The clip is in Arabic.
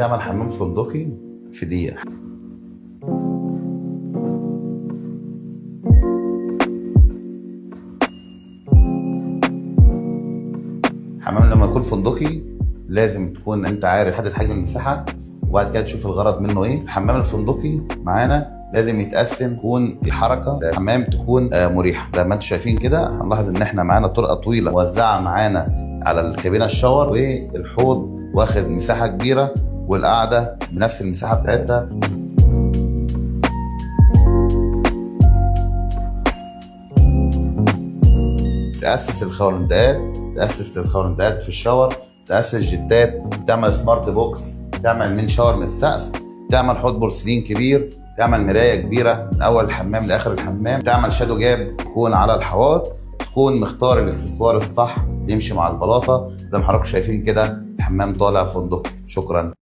تعمل حمام فندقي في دقيقة. حمام لما يكون فندقي لازم تكون انت عارف حدد حجم المساحة، وبعد كده تشوف الغرض منه ايه. الحمام الفندقي معانا لازم يتقسم، تكون الحركه الحمام تكون مريحه. زي ما انتم شايفين كده هنلاحظ ان احنا معانا طرقه طويله موزعه معانا على الكابينه الشاور، والحوض واخد مساحه كبيره، والقعده بنفس المساحه بتاعتها. تاسس للخورندات في الشاور، تاسس جتات، تعمل سمارت بوكس، تعمل من شاور من السقف، تعمل حوض بورسلين كبير، تعمل مرايه كبيره من اول الحمام لاخر الحمام، تعمل شادو جاب تكون على الحواض، تكون مختار الاكسسوار الصح يمشي مع البلاطه. زي ما حضراتكم شايفين كده الحمام طالع فندقي. شكرا.